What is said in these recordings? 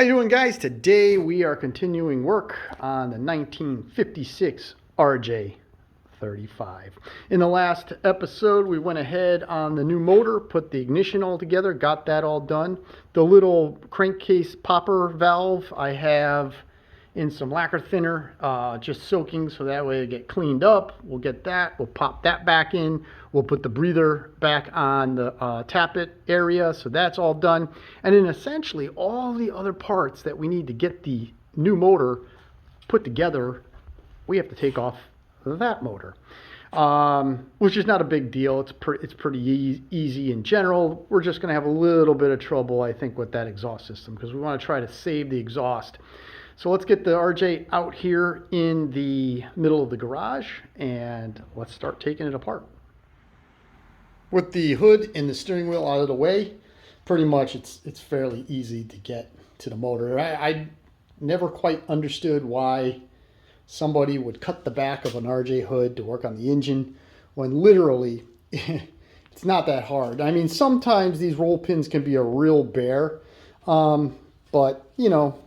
you doing, guys? Today we are continuing work on the 1956 RJ35. In the last episode, we went ahead on the new motor, put the ignition all together, got that all done. The little crankcase popper valve I have in some lacquer thinner, just soaking so that way it get cleaned up. We'll get that, we'll pop that back in. We'll put the breather back on the tappet area, so that's all done. And then essentially all the other parts that we need to get the new motor put together, we have to take off that motor, which is not a big deal. It's pretty easy in general. We're just going to have a little bit of trouble, I think, with that exhaust system because we want to try to save the exhaust. So let's get the RJ out here in the middle of the garage and let's start taking it apart. With the hood and the steering wheel out of the way, pretty much it's fairly easy to get to the motor. I never quite understood why somebody would cut the back of an RJ hood to work on the engine when literally it's not that hard. I mean, sometimes these roll pins can be a real bear, but you know,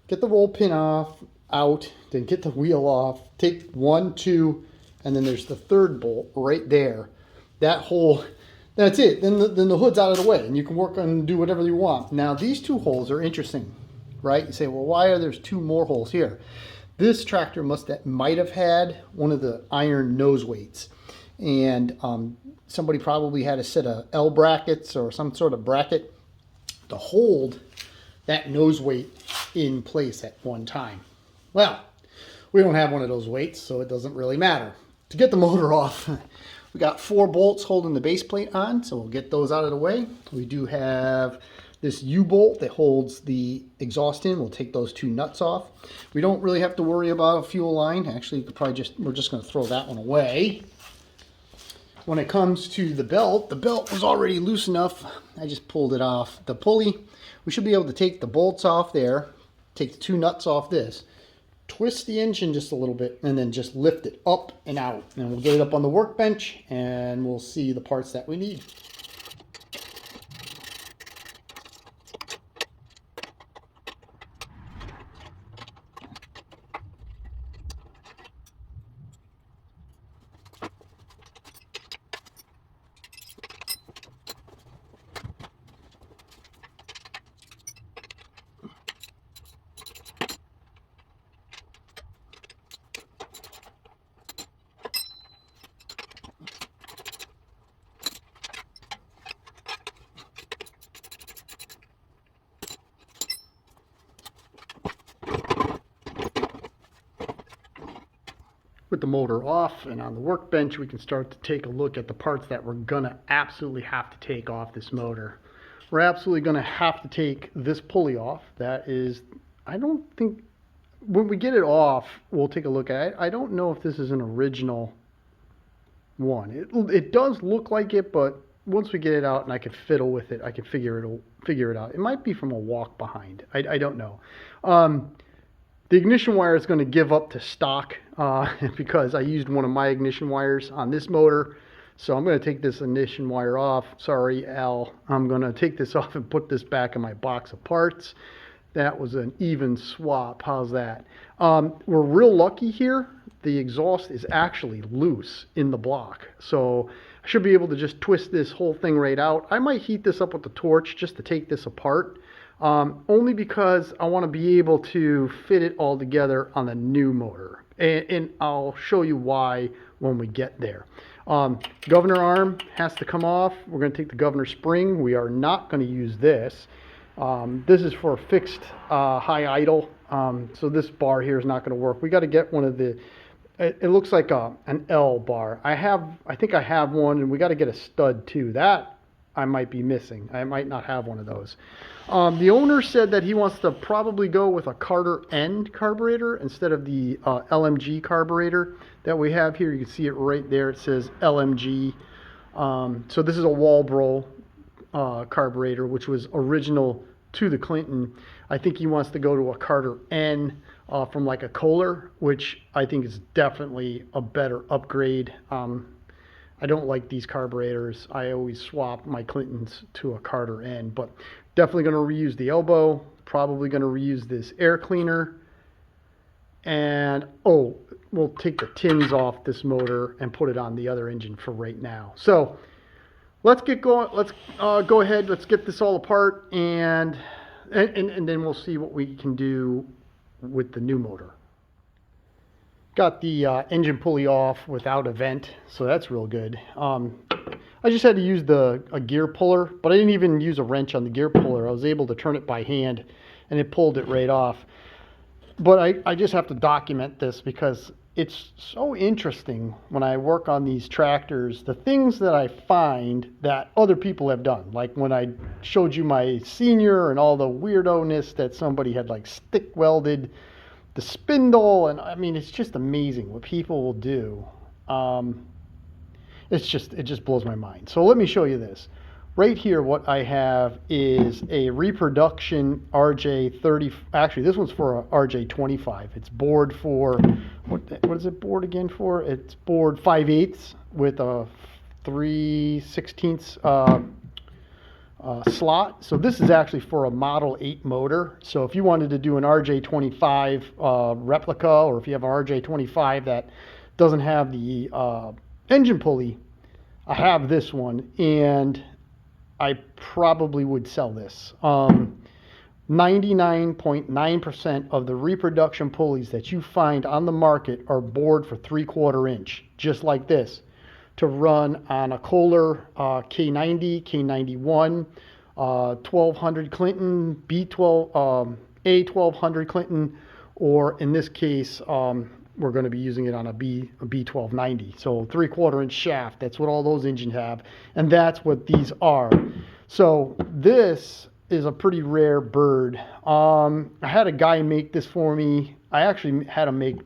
get the roll pin out, then get the wheel off, take 1, 2, and then there's the third bolt right there. That's it. Then the hood's out of the way and you can work on do whatever you want. Now these two holes are interesting, right? You say, well, why are there 2 more holes here? This tractor might have had one of the iron nose weights, and somebody probably had a set of L brackets or some sort of bracket to hold that nose weight in place at one time. Well, we don't have one of those weights, so it doesn't really matter. To get the motor off, we got 4 bolts holding the base plate on, so we'll get those out of the way. We do have this U-bolt that holds the exhaust in. We'll take those 2 nuts off. We don't really have to worry about a fuel line. Actually, we're just going to throw that one away. When it comes to the belt was already loose enough. I just pulled it off the pulley. We should be able to take the bolts off there, take the 2 nuts off this, twist the engine just a little bit, and then just lift it up and out. And we'll get it up on the workbench, and we'll see the parts that we need. With the motor off and on the workbench, we can start to take a look at the parts that we're gonna absolutely have to take off this motor. We're absolutely gonna have to take this pulley off. That is, I don't think, when we get it off, we'll take a look at it. I don't know if this is an original one. It does look like it, but once we get it out and I can fiddle with it, I can figure it out. It might be from a walk behind. I don't know. The ignition wire is going to give up to stock because I used one of my ignition wires on this motor. So I'm going to take this ignition wire off. Sorry, Al. I'm going to take this off and put this back in my box of parts. That was an even swap. How's that? We're real lucky here. The exhaust is actually loose in the block. So I should be able to just twist this whole thing right out. I might heat this up with the torch just to take this apart. Only because I want to be able to fit it all together on the new motor. And I'll show you why when we get there. Governor arm has to come off. We're going to take the governor spring. We are not going to use this. This is for a fixed high idle. So this bar here is not going to work. We got to get one of the, it looks like an L bar. I think I have one, and we got to get a stud too. That I might be missing. I might not have one of those. The owner said that he wants to probably go with a Carter N carburetor instead of the LMG carburetor that we have here. You can see it right there. It says LMG. So this is a Walbro carburetor, which was original to the Clinton. I think he wants to go to a Carter N from like a Kohler, which I think is definitely a better upgrade. I don't like these carburetors. I always swap my Clintons to a Carter N, but definitely going to reuse the elbow. Probably going to reuse this air cleaner. And, oh, we'll take the tins off this motor and put it on the other engine for right now. So let's get going. Let's go ahead. Let's get this all apart, and then we'll see what we can do with the new motor. Got the engine pulley off without a vent, so that's real good. I just had to use a gear puller, but I didn't even use a wrench on the gear puller. I was able to turn it by hand, and it pulled it right off. But I just have to document this because it's so interesting when I work on these tractors, the things that I find that other people have done. Like when I showed you my Senior and all the weirdo-ness that somebody had like stick welded the spindle. And I mean, it's just amazing what people will do. It just blows my mind. So let me show you this. Right here, what I have is a reproduction RJ30. Actually, this one's for a RJ25. It's bored for, what is it bored again for? It's bored 5/8 with a 3/16 slot. So this is actually for a Model 8 motor. So if you wanted to do an RJ25 replica, or if you have an RJ25 that doesn't have the engine pulley, I have this one, and I probably would sell this. 99.9% of the reproduction pulleys that you find on the market are bored for 3/4 inch, just like this, to run on a Kohler K90, K91, 1200 Clinton, A1200 Clinton, or in this case, we're going to be using it on a B1290. So 3/4 inch shaft. That's what all those engines have. And that's what these are. So this is a pretty rare bird. I had a guy make this for me. I actually had him make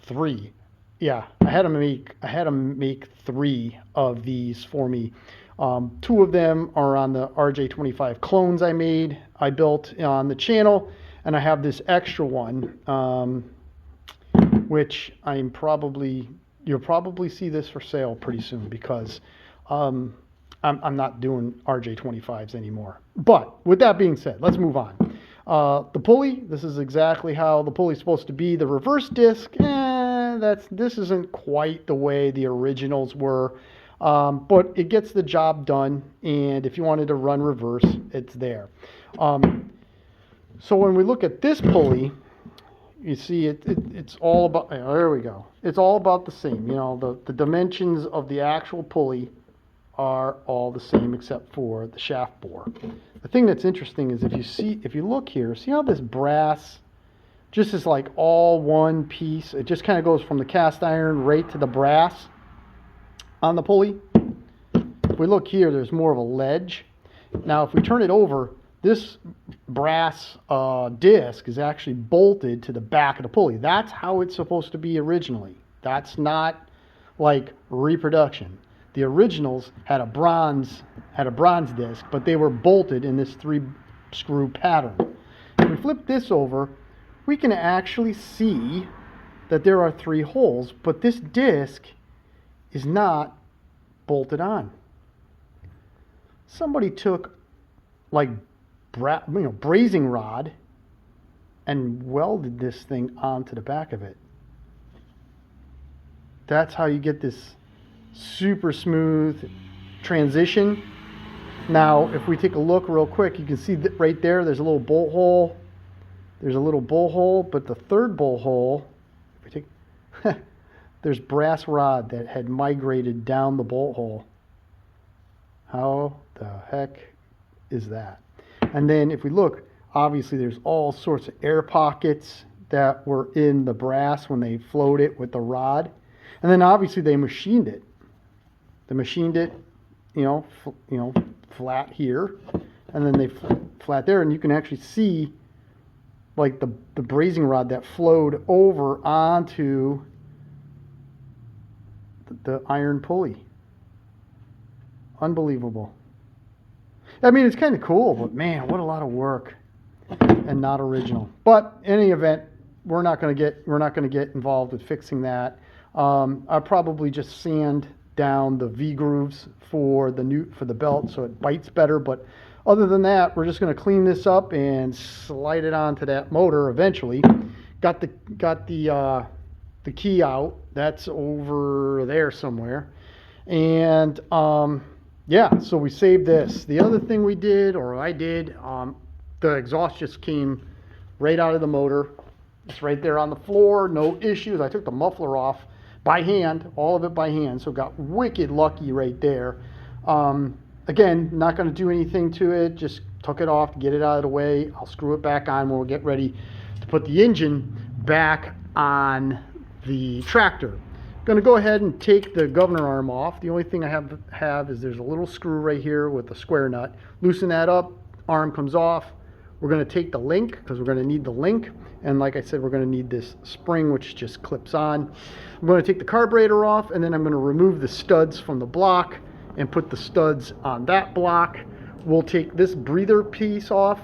three. Yeah, I had him make 3 of these for me. 2 of them are on the RJ25 clones I built on the channel. And I have this extra one, which you'll probably see this for sale pretty soon, because I'm not doing RJ25s anymore. But with that being said, let's move on. The pulley, this is exactly how the pulley's supposed to be. The reverse disc, this isn't quite the way the originals were, but it gets the job done. And if you wanted to run reverse, it's there. So when we look at this pulley, you see it's all about, there we go. It's all about the same. You know, the dimensions of the actual pulley are all the same except for the shaft bore. The thing that's interesting is if you look here, see how this brass just is like all one piece? It just kind of goes from the cast iron right to the brass on the pulley. If we look here, there's more of a ledge. Now, if we turn it over, this brass disc is actually bolted to the back of the pulley. That's how it's supposed to be originally. That's not like reproduction. The originals had a bronze disc, but they were bolted in this 3-screw pattern. If we flip this over, we can actually see that there are 3 holes, but this disc is not bolted on. Somebody took like brazing rod and welded this thing onto the back of it. That's how you get this super smooth transition. Now, if we take a look real quick, you can see that right there's a little bolt hole. There's a little bolt hole, but the third bolt hole, if we take, there's brass rod that had migrated down the bolt hole. How the heck is that? And then if we look, obviously there's all sorts of air pockets that were in the brass when they flowed it with the rod. And then obviously they machined it. They machined it, flat here, and then they flat there, and you can actually see like the brazing rod that flowed over onto the iron pulley. Unbelievable. I mean, it's kind of cool, but man, what a lot of work, and not original. But in any event, we're not going to get involved with fixing that. I'll probably just sand down the V grooves for the belt so it bites better. But Other than that, we're just going to clean this up and slide it onto that motor eventually. Got the key out. That's over there somewhere. And yeah, so we saved this. The other thing we did, or I did, the exhaust just came right out of the motor. It's right there on the floor, no issues. I took the muffler off by hand, all of it by hand, so got wicked lucky right there. Again, not going to do anything to it, just took it off to get it out of the way. I'll screw it back on when we get ready to put the engine back on the tractor. I'm going to go ahead and take the governor arm off. The only thing I have is there's a little screw right here with a square nut. Loosen that up, arm comes off. We're going to take the link because we're going to need the link. And like I said, we're going to need this spring, which just clips on. I'm going to take the carburetor off, and then I'm going to remove the studs from the block and put the studs on that block. We'll take this breather piece off,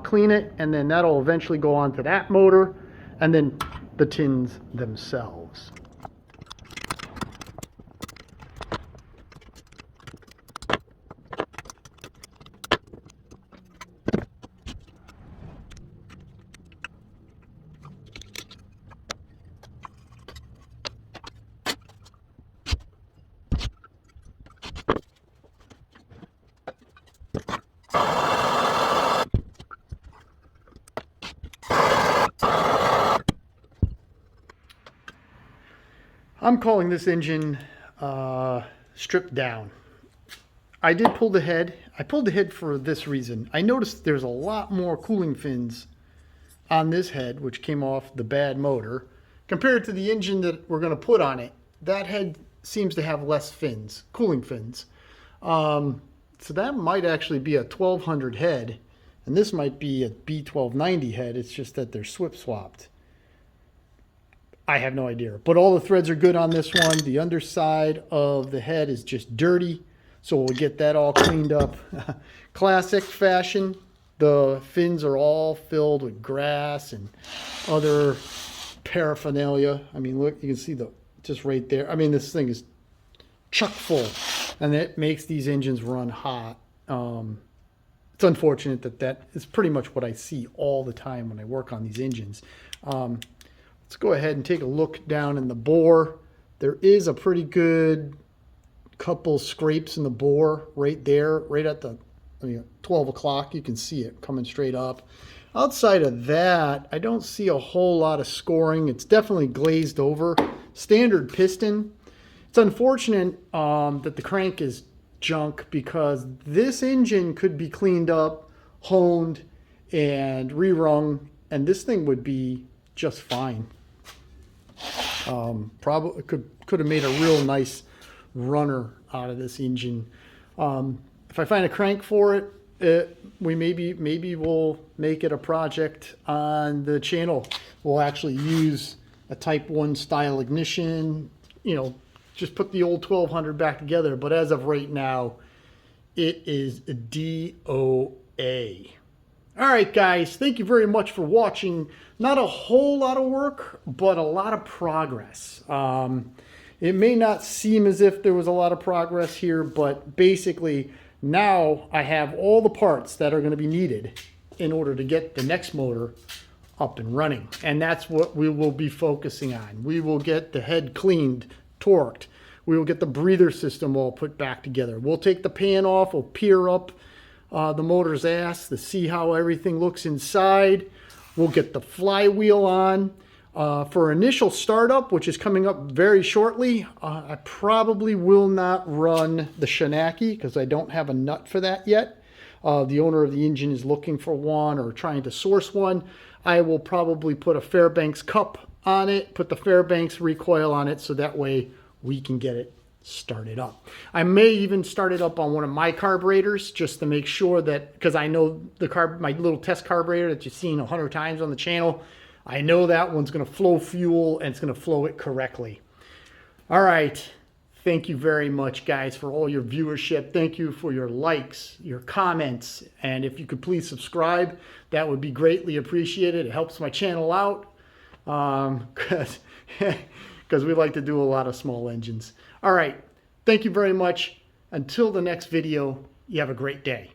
clean it, and then that'll eventually go onto that motor, and then the tins themselves. I'm calling this engine stripped down. I did pull the head. I pulled the head for this reason. I noticed there's a lot more cooling fins on this head, which came off the bad motor, compared to the engine that we're going to put on it. That head seems to have less fins, cooling fins. So that might actually be a 1200 head, and this might be a B1290 head. It's just that they're swapped. I have no idea, but all the threads are good on this one. The underside of the head is just dirty, so we'll get that all cleaned up. Classic fashion. The fins are all filled with grass and other paraphernalia. I mean, look, you can see just right there. I mean, this thing is chock full, and it makes these engines run hot. It's unfortunate that is pretty much what I see all the time when I work on these engines. Let's go ahead and take a look down in the bore. There is a pretty good couple scrapes in the bore right there, right at the 12 o'clock. You can see it coming straight up. Outside of that, I don't see a whole lot of scoring. It's definitely glazed over. Standard piston. It's unfortunate that the crank is junk, because this engine could be cleaned up, honed, and rerung, and this thing would be just fine. Probably could have made a real nice runner out of this engine. If I find a crank for it, we maybe we'll make it a project on the channel. We'll actually use a Type 1 style ignition, just put the old 1200 back together. But as of right now, it is a DOA. All right, guys, thank you very much for watching. Not a whole lot of work, but a lot of progress. It may not seem as if there was a lot of progress here, but basically now I have all the parts that are going to be needed in order to get the next motor up and running. And that's what we will be focusing on. We will get the head cleaned, torqued. We will get the breather system all put back together. We'll take the pan off. We'll peer up the motor's ass to see how everything looks inside. We'll get the flywheel on. For initial startup, which is coming up very shortly, I probably will not run the Shinaki because I don't have a nut for that yet. The owner of the engine is looking for one or trying to source one. I will probably put a Fairbanks cup on it, put the Fairbanks recoil on it, so that way we can get it started up. I may even start it up on one of my carburetors just to make sure that, because I know my little test carburetor that you've seen 100 times on the channel, I know that one's going to flow fuel and it's going to flow it correctly. All right. Thank you very much, guys, for all your viewership. Thank you for your likes, your comments, and if you could please subscribe, that would be greatly appreciated. It helps my channel out because we like to do a lot of small engines. All right. Thank you very much. Until the next video, you have a great day.